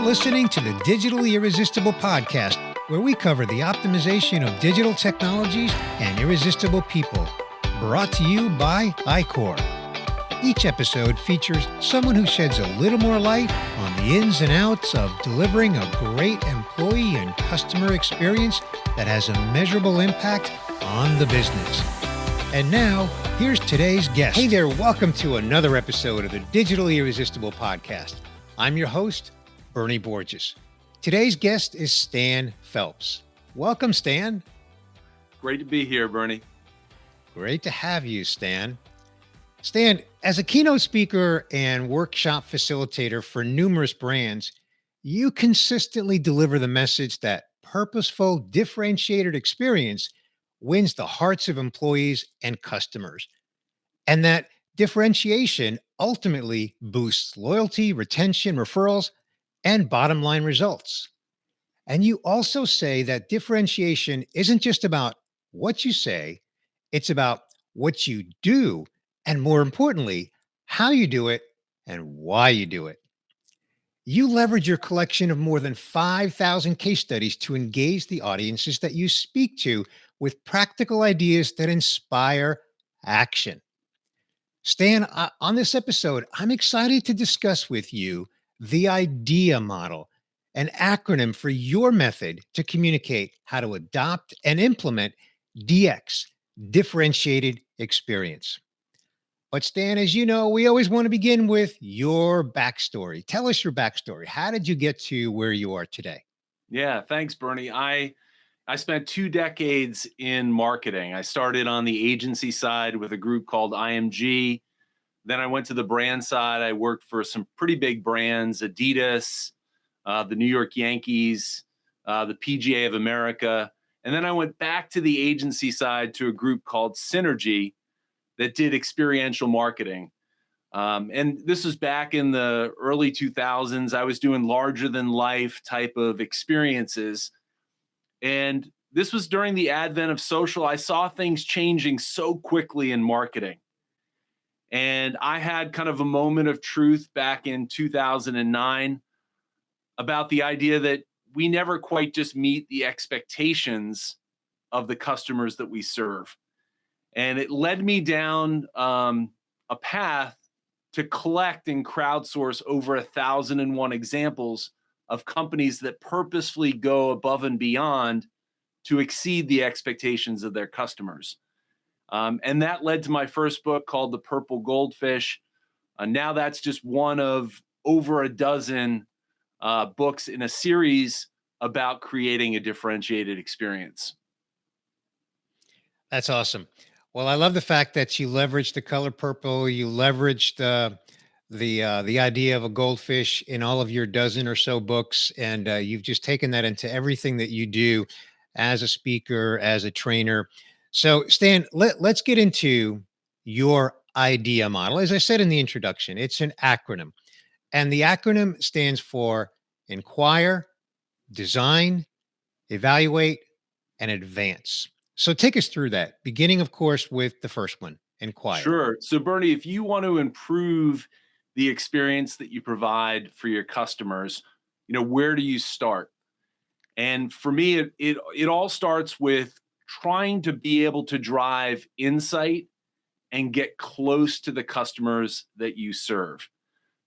listening to the Digitally Irresistible podcast, where we cover the optimization of digital technologies and irresistible people. Brought to you by iQor. Each episode features someone who sheds a little more light on the ins and outs of delivering a great employee and customer experience that has a measurable impact on the business. And now, here's today's guest. Hey there, welcome to another episode of the Digitally Irresistible podcast. I'm your host, Bernie Borges. Today's guest is Stan Phelps. Welcome, Stan. Great to be here, Bernie. Great to have you, Stan. Stan, as a keynote speaker and workshop facilitator for numerous brands, you consistently deliver the message that purposeful, differentiated experience wins the hearts of employees and customers, and that differentiation ultimately boosts loyalty, retention, referrals, and bottom line results. And you also say that differentiation isn't just about what you say, it's about what you do, and more importantly, how you do it and why you do it. You leverage your collection of more than 5,000 case studies to engage the audiences that you speak to with practical ideas that inspire action. Stan, on this episode, I'm excited to discuss with you the IDEA model, an acronym for your method to communicate how to adopt and implement DX, differentiated experience. But Stan, as you know, we always want to begin with your backstory. Tell us your backstory. How did you get to where you are today? Yeah, thanks, Bernie. I spent 2 decades in marketing. I started on the agency side with a group called IMG. Then I went to the brand side. I worked for some pretty big brands, Adidas, the New York Yankees, the PGA of America. And then I went back to the agency side to a group called Synergy that did experiential marketing. And this was back in the early 2000s. I was doing larger than life type of experiences. And this was during the advent of social. I saw things changing so quickly in marketing. And I had kind of a moment of truth back in 2009 about the idea that we never quite just meet the expectations of the customers that we serve. And it led me down a path to collect and crowdsource over 1,001 examples of companies that purposefully go above and beyond to exceed the expectations of their customers. And that led to my first book called The Purple Goldfish. Now that's just one of over a dozen books in a series about creating a differentiated experience. That's awesome. Well, I love the fact that you leveraged the color purple. You leveraged the idea of a goldfish in all of your dozen or so books, and you've just taken that into everything that you do as a speaker, as a trainer. So, Stan, let's get into your IDEA model. As I said in the introduction, it's an acronym, and the acronym stands for Inquire, Design, Evaluate, and Advance. So take us through that, beginning, of course, with the first one, Inquire. Sure. So, Bernie, if you want to improve the experience that you provide for your customers, where do you start? And for me, it all starts with trying to be able to drive insight and get close to the customers that you serve.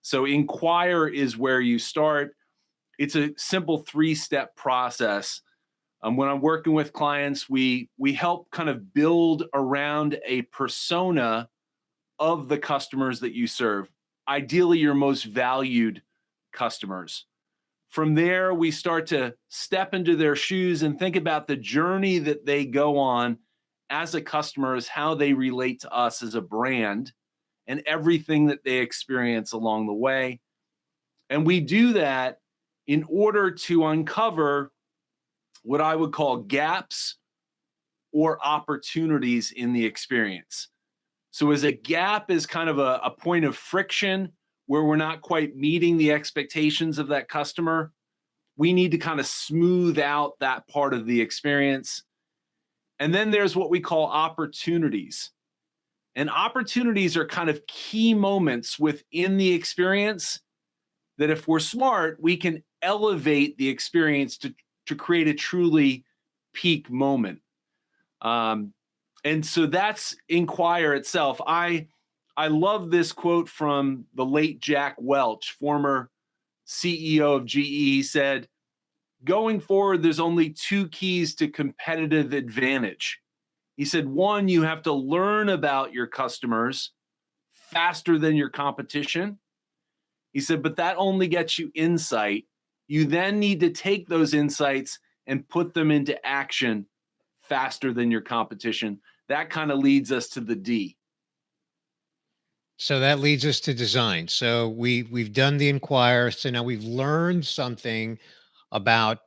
So Inquire is where you start. It's a simple 3-step process. When I'm working with clients, we help kind of build around a persona of the customers that you serve, ideally your most valued customers. From there, we start to step into their shoes and think about the journey that they go on as a customer, as how they relate to us as a brand, and everything that they experience along the way. And we do that in order to uncover what I would call gaps or opportunities in the experience. So as a gap is kind of a point of friction where we're not quite meeting the expectations of that customer, we need to kind of smooth out that part of the experience. And then there's what we call opportunities. And opportunities are kind of key moments within the experience that if we're smart, we can elevate the experience to create a truly peak moment. And so that's Inquire itself. I love this quote from the late Jack Welch, former CEO of GE. He said, going forward, there's only two keys to competitive advantage. He said, one, you have to learn about your customers faster than your competition. He said, but that only gets you insight. You then need to take those insights and put them into action faster than your competition. That kind of leads us to the D. So that leads us to design. So we've done the inquire. So now we've learned something about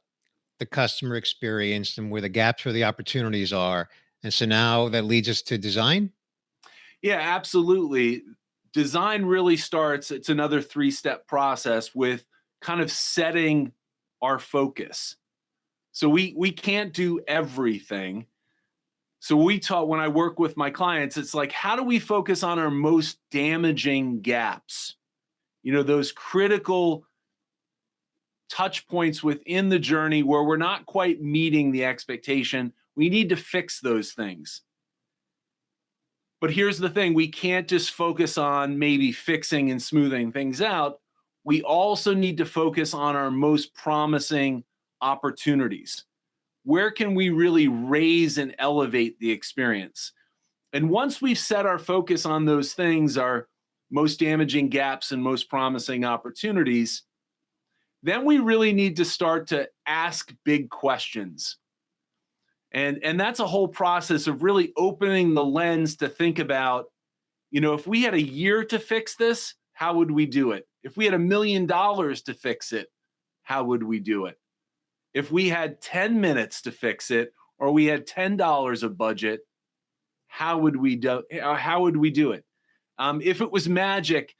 the customer experience and where the gaps or the opportunities are. And so now that leads us to design. Yeah, absolutely. Design really starts, it's another three-step process with kind of setting our focus. So we can't do everything. So we taught when I work with my clients, it's like, how do we focus on our most damaging gaps? Those critical touch points within the journey where we're not quite meeting the expectation. We need to fix those things. But here's the thing, we can't just focus on maybe fixing and smoothing things out. We also need to focus on our most promising opportunities. Where can we really raise and elevate the experience? And once we've set our focus on those things, our most damaging gaps and most promising opportunities, then we really need to start to ask big questions. And that's a whole process of really opening the lens to think about, if we had a year to fix this, how would we do it? If we had $1 million to fix it, how would we do it? If we had 10 minutes to fix it, or we had $10 of budget, how would we do it? If it was magic,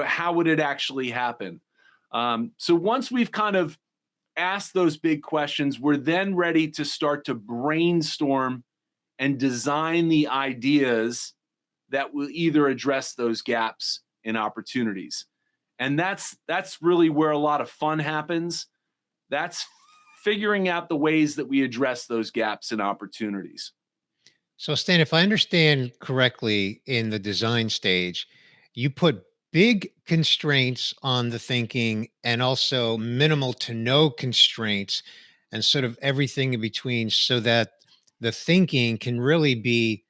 how would it actually happen? So once we've kind of asked those big questions, we're then ready to start to brainstorm and design the ideas that will either address those gaps and opportunities. And that's really where a lot of fun happens. That's figuring out the ways that we address those gaps and opportunities. So Stan, if I understand correctly, in the design stage, you put big constraints on the thinking and also minimal to no constraints and sort of everything in between so that the thinking can really be,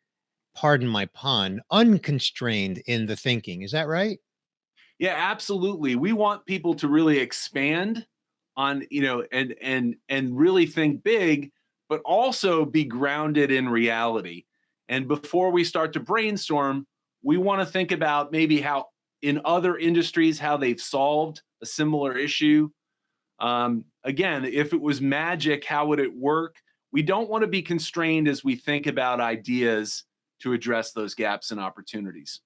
pardon my pun, unconstrained in the thinking. Is that right? Yeah, absolutely. We want people to really expand on, and really think big, but also be grounded in reality. And before we start to brainstorm, we want to think about maybe how in other industries how they've solved a similar issue. Again, if it was magic, how would it work? We don't want to be constrained as we think about ideas to address those gaps and opportunities.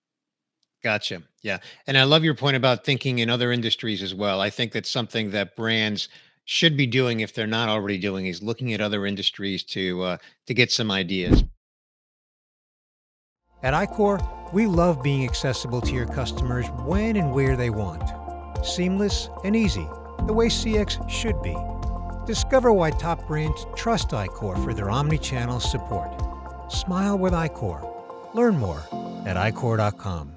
Gotcha. Yeah. And I love your point about thinking in other industries as well. I think that's something that brands should be doing if they're not already doing, is looking at other industries to get some ideas. At iCore, we love being accessible to your customers when and where they want. Seamless and easy, the way CX should be. Discover why top brands trust iCore for their omni-channel support. Smile with iCore. Learn more at iCore.com.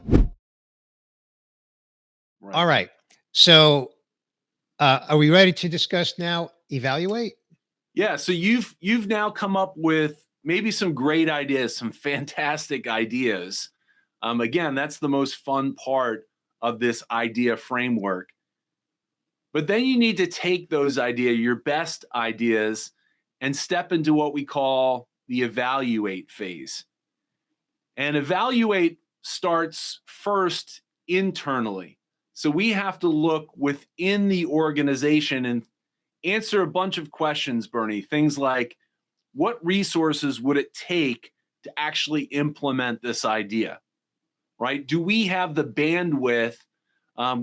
Right. All right. So, are we ready to discuss now? Evaluate. Yeah. So you've now come up with maybe some great ideas, some fantastic ideas. Again, that's the most fun part of this idea framework. But then you need to take those ideas, your best ideas, and step into what we call the evaluate phase. And evaluate starts first internally. So we have to look within the organization and answer a bunch of questions, Bernie. Things like, what resources would it take to actually implement this idea, right? Do we have the bandwidth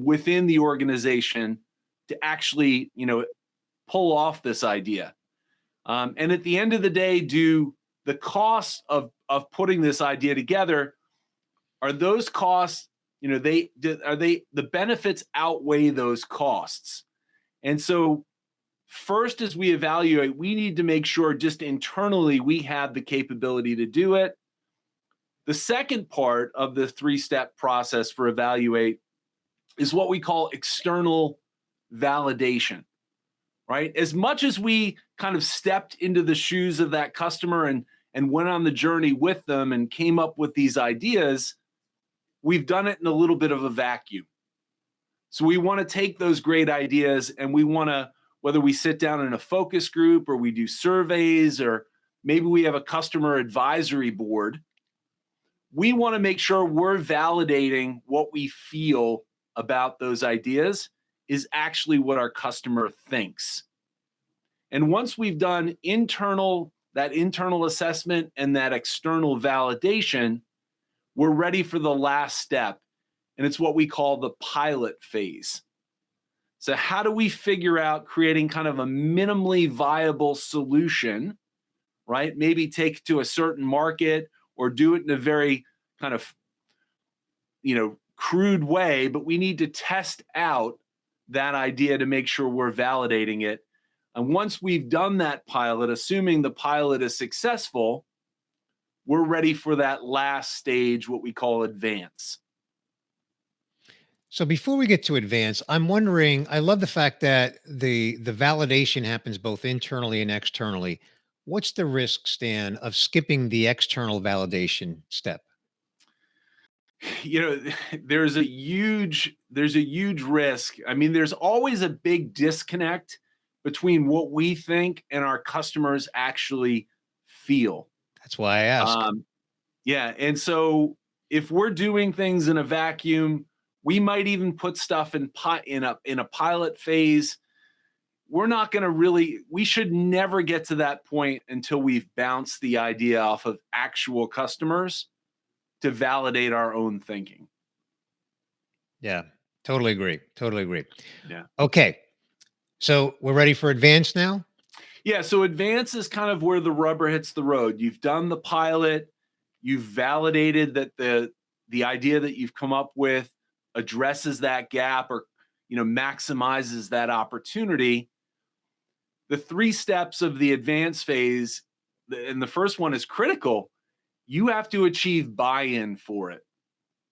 within the organization to actually, pull off this idea? And at the end of the day, do the costs of putting this idea together, are those costs, the benefits outweigh those costs? And so, first, as we evaluate, we need to make sure just internally we have the capability to do it. The second part of the three-step process for evaluate is what we call external validation, right? As much as we kind of stepped into the shoes of that customer and went on the journey with them and came up with these ideas, we've done it in a little bit of a vacuum. So we want to take those great ideas and we want to, whether we sit down in a focus group or we do surveys or maybe we have a customer advisory board, we want to make sure we're validating what we feel about those ideas is actually what our customer thinks. And once we've done that internal assessment and that external validation, we're ready for the last step. And it's what we call the pilot phase. So how do we figure out creating kind of a minimally viable solution, right? Maybe take it to a certain market or do it in a very kind of, crude way, but we need to test out that idea to make sure we're validating it. And once we've done that pilot, assuming the pilot is successful, we're ready for that last stage, what we call advance. So before we get to advance, I'm wondering, I love the fact that the validation happens both internally and externally. What's the risk, Stan, of skipping the external validation step? You know, there's a huge risk. I mean, there's always a big disconnect between what we think and our customers actually feel. That's why I ask. Yeah, and so if we're doing things in a vacuum, we might even put stuff in a pilot phase. We're not going to really. We should never get to that point until we've bounced the idea off of actual customers to validate our own thinking. Yeah, totally agree. Totally agree. Yeah. Okay. So we're ready for advance now? Yeah, so advance is kind of where the rubber hits the road. You've done the pilot, you've validated that the idea that you've come up with addresses that gap or maximizes that opportunity. The three steps of the advance phase, and the first one is critical. You have to achieve buy-in for it,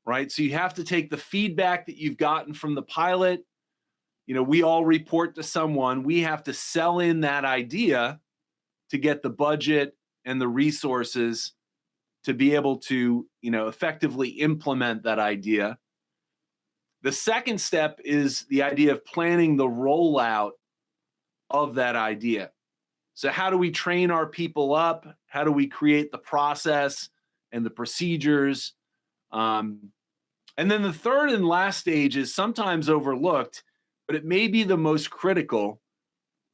right? So you have to take the feedback that you've gotten from the pilot. We all report to someone. We have to sell in that idea to get the budget and the resources to be able to, effectively implement that idea. The second step is the idea of planning the rollout of that idea. So how do we train our people up? How do we create the process and the procedures? And then the third and last stage is sometimes overlooked, but it may be the most critical.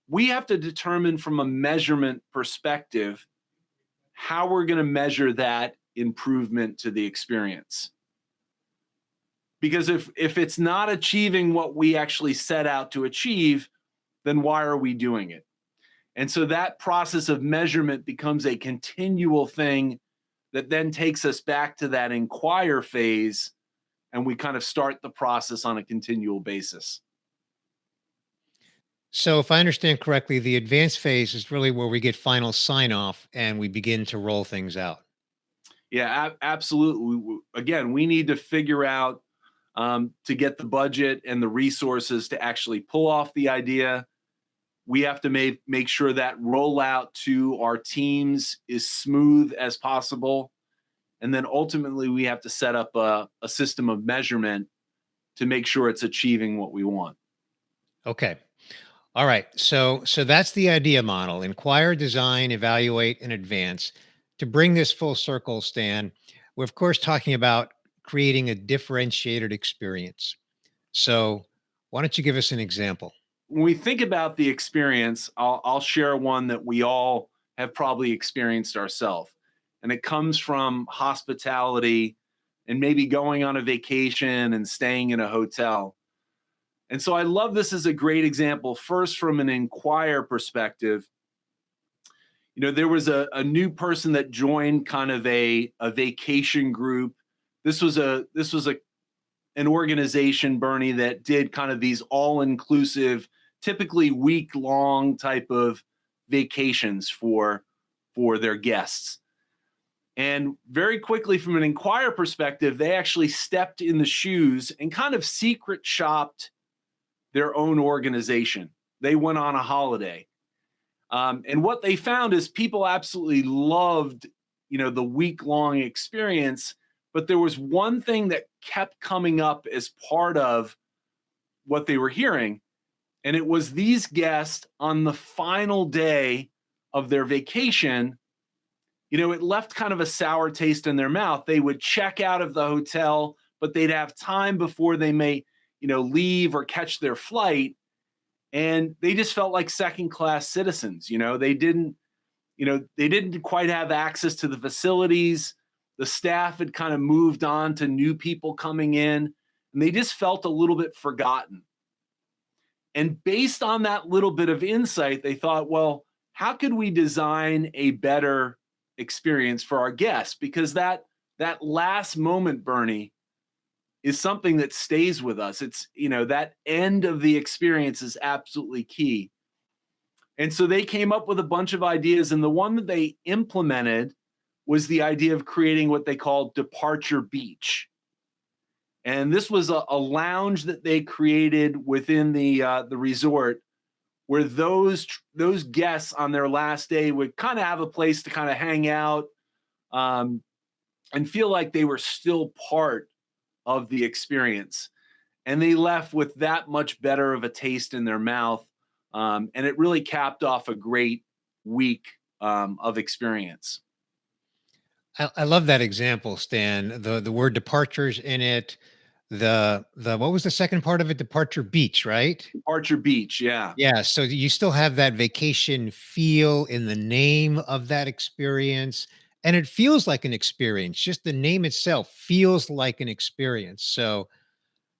We have to determine from a measurement perspective how we're going to measure that improvement to the experience. Because if it's not achieving what we actually set out to achieve, then why are we doing it? And so that process of measurement becomes a continual thing that then takes us back to that inquire phase, and we kind of start the process on a continual basis. So if I understand correctly, the advanced phase is really where we get final sign off and we begin to roll things out. Yeah, absolutely. Again, we need to figure out to get the budget and the resources to actually pull off the idea. We have to make sure that rollout to our teams is smooth as possible. And then ultimately, we have to set up a system of measurement to make sure it's achieving what we want. Okay. All right. So that's the idea model. Inquire, design, evaluate, and advance. To bring this full circle, Stan, we're of course talking about creating a differentiated experience. So why don't you give us an example? When we think about the experience, I'll share one that we all have probably experienced ourselves. And it comes from hospitality and maybe going on a vacation and staying in a hotel. And so I love this as a great example, first from an inquire perspective. There was a new person that joined kind of a vacation group. This was an organization, Bernie, that did kind of these all-inclusive typically week-long type of vacations for their guests. And very quickly, from an Enquire perspective, they actually stepped in the shoes and kind of secret shopped their own organization. They went on a holiday. And what they found is people absolutely loved, the week-long experience, but there was one thing that kept coming up as part of what they were hearing, and it was these guests on the final day of their vacation, it left kind of a sour taste in their mouth. They would check out of the hotel, but they'd have time before they may, leave or catch their flight. And they just felt like second-class citizens. They didn't quite have access to the facilities. The staff had kind of moved on to new people coming in, and they just felt a little bit forgotten. And based on that little bit of insight, they thought, well, how could we design a better experience for our guests? Because that last moment, Bernie, is something that stays with us. It's, that end of the experience is absolutely key. And so they came up with a bunch of ideas, and the one that they implemented was the idea of creating what they call Departure Beach. And this was a lounge that they created within the resort, where those guests on their last day would kind of have a place to kind of hang out, and feel like they were still part of the experience. And they left with that much better of a taste in their mouth. And it really capped off a great week of experience. I love that example, Stan. The word departures in it. The what was the second part of it? Departure Beach, right? Departure Beach, yeah. Yeah. So you still have that vacation feel in the name of that experience. And it feels like an experience. Just the name itself feels like an experience. So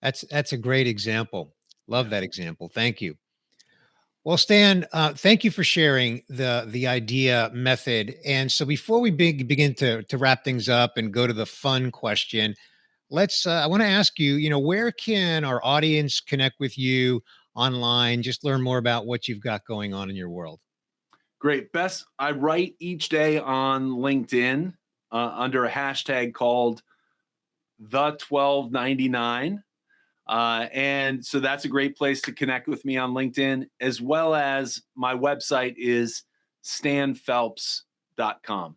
that's a great example. Love that example. Thank you. Well, Stan, thank you for sharing the idea method. And so before we begin to wrap things up and go to the fun question, I want to ask you, where can our audience connect with you online? Just learn more about what you've got going on in your world. Great. I write each day on LinkedIn under a hashtag called the1299. And so that's a great place to connect with me on LinkedIn, as well as my website is stanphelps.com.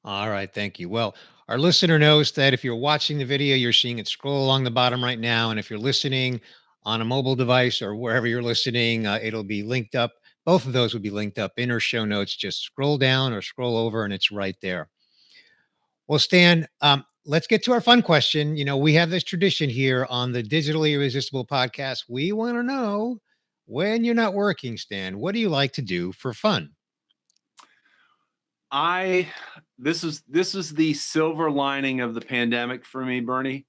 All right. Thank you. Well, our listener knows that if you're watching the video, you're seeing it scroll along the bottom right now. And if you're listening on a mobile device or wherever you're listening, it'll be linked up. Both of those would be linked up in our show notes. Just scroll down or scroll over and it's right there. Well, Stan, let's get to our fun question. We have this tradition here on the Digitally Irresistible podcast. We want to know, when you're not working, Stan, what do you like to do for fun? This is the silver lining of the pandemic for me, Bernie,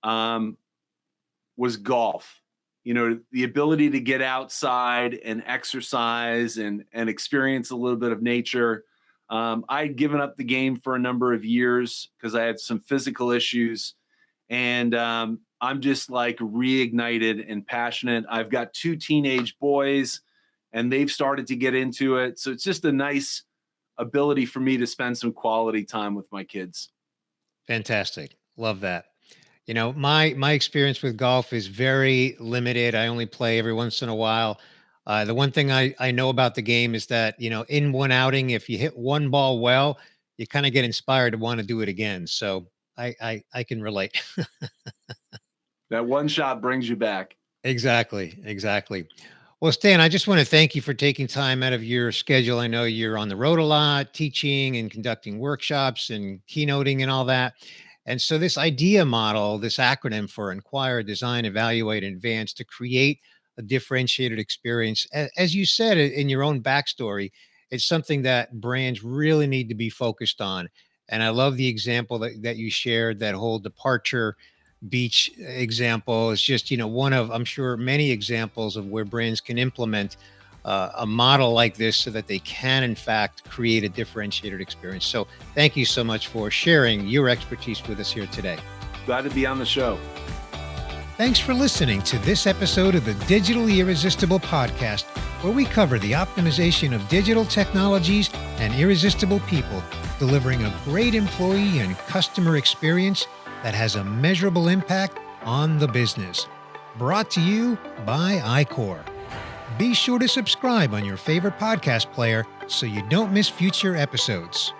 was golf. The ability to get outside and exercise and experience a little bit of nature. I'd given up the game for a number of years because I had some physical issues, and I'm just like reignited and passionate. I've got 2 teenage boys, and they've started to get into it. So it's just a nice ability for me to spend some quality time with my kids. Fantastic. Love that. My experience with golf is very limited. I only play every once in a while. The one thing I know about the game is that, in one outing, if you hit one ball well, you kind of get inspired to want to do it again. So I can relate. That one shot brings you back. Exactly. Well, Stan, I just want to thank you for taking time out of your schedule. I know you're on the road a lot, teaching and conducting workshops and keynoting and all that. And so this idea model, this acronym for Inquire, Design, Evaluate, and Advance, to create a differentiated experience, as you said in your own backstory, it's something that brands really need to be focused on. And I love the example that you shared, that whole Departure Beach example is just, one of, I'm sure, many examples of where brands can implement a model like this so that they can, in fact, create a differentiated experience. So thank you so much for sharing your expertise with us here today. Glad to be on the show. Thanks for listening to this episode of the Digitally Irresistible podcast, where we cover the optimization of digital technologies and irresistible people, delivering a great employee and customer experience that has a measurable impact on the business. Brought to you by iQor. Be sure to subscribe on your favorite podcast player so you don't miss future episodes.